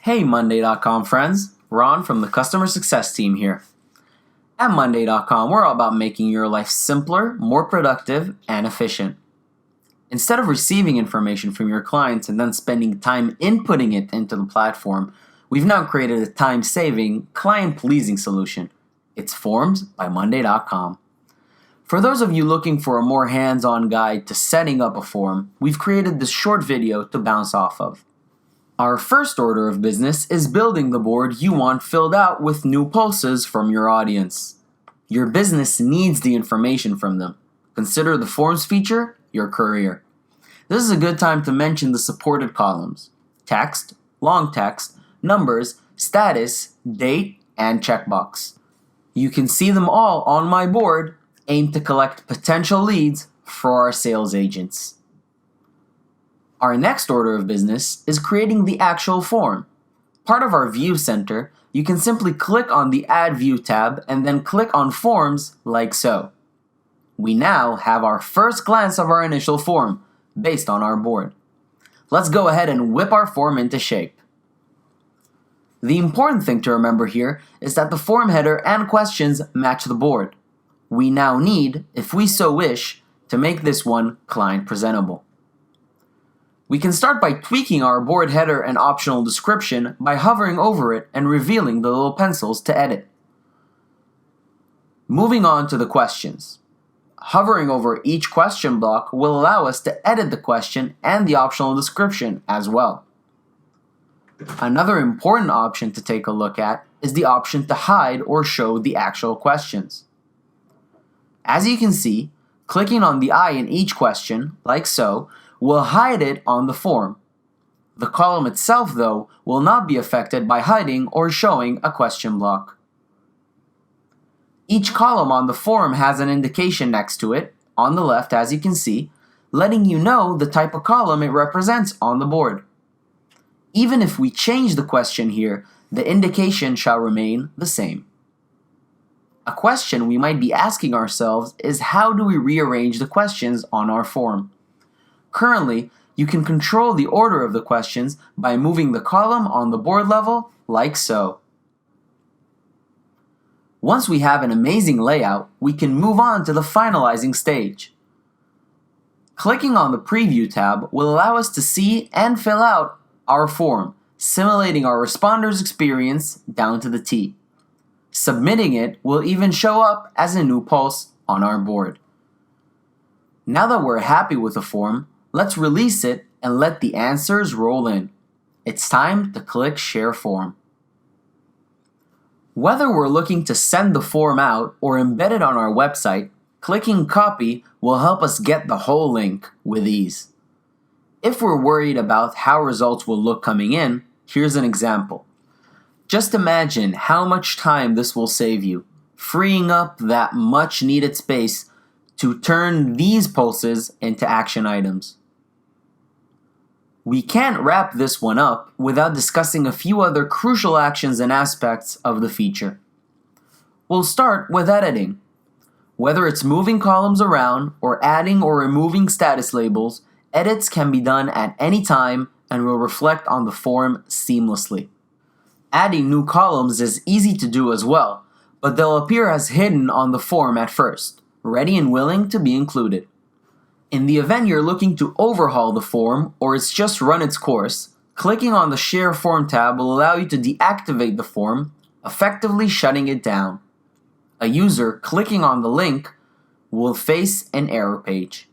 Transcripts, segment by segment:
Hey monday.com friends, Ron from the customer success team here. At monday.com, we're all about making your life simpler, more productive, and efficient. Instead of receiving information from your clients and then spending time inputting it into the platform, we've now created a time-saving, client-pleasing solution. It's Forms by monday.com. For those of you looking for a more hands-on guide to setting up a form, we've created this short video to bounce off of. Our first order of business is building the board you want filled out with new pulses from your audience. Your business needs the information from them. Consider the Forms feature your career. This is a good time to mention the supported columns: text, long text, numbers, status, date, and checkbox. You can see them all on my board, aimed to collect potential leads for our sales agents. Our next order of business is creating the actual form. Part of our View Center, you can simply click on the Add View tab and then click on Forms like so. We now have our first glance of our initial form based on our board. Let's go ahead and whip our form into shape. The important thing to remember here is that the form header and questions match the board. We now need, if we so wish, to make this one client presentable. We can start by tweaking our board header and optional description by hovering over it and revealing the little pencils to edit. Moving on to the questions. Hovering over each question block will allow us to edit the question and the optional description as well. Another important option to take a look at is the option to hide or show the actual questions. As you can see, clicking on the I in each question, like so, will hide it on the form. The column itself, though, will not be affected by hiding or showing a question block. Each column on the form has an indication next to it, on the left as you can see, letting you know the type of column it represents on the board. Even if we change the question here, the indication shall remain the same. A question we might be asking ourselves is, how do we rearrange the questions on our form? Currently, you can control the order of the questions by moving the column on the board level like so. Once we have an amazing layout, we can move on to the finalizing stage. Clicking on the Preview tab will allow us to see and fill out our form, simulating our responder's experience down to the T. Submitting it will even show up as a new pulse on our board. Now that we're happy with the form, let's release it and let the answers roll in. It's time to click Share Form. Whether we're looking to send the form out or embed it on our website, clicking Copy will help us get the whole link with ease. If we're worried about how results will look coming in, here's an example. Just imagine how much time this will save you, freeing up that much needed space to turn these pulses into action items. We can't wrap this one up without discussing a few other crucial actions and aspects of the feature. We'll start with editing. Whether it's moving columns around or adding or removing status labels, edits can be done at any time and will reflect on the form seamlessly. Adding new columns is easy to do as well, but they'll appear as hidden on the form at first, ready and willing to be included. In the event you're looking to overhaul the form or it's just run its course, clicking on the Share Form tab will allow you to deactivate the form, effectively shutting it down. A user clicking on the link will face an error page.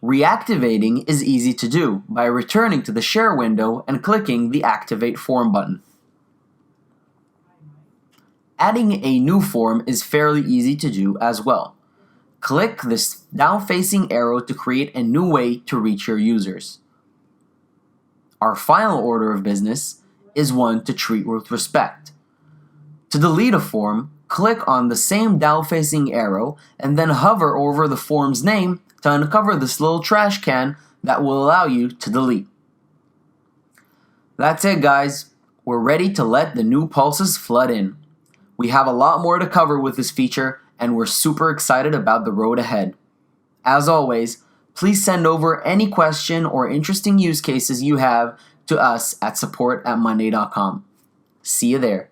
Reactivating is easy to do by returning to the Share window and clicking the Activate Form button. Adding a new form is fairly easy to do as well. Click this down-facing arrow to create a new way to reach your users. Our final order of business is one to treat with respect. To delete a form, click on the same down-facing arrow and then hover over the form's name to uncover this little trash can that will allow you to delete. That's it, guys. We're ready to let the new pulses flood in. We have a lot more to cover with this feature, and we're super excited about the road ahead. As always, please send over any question or interesting use cases you have to us at support@monday.com. See you there.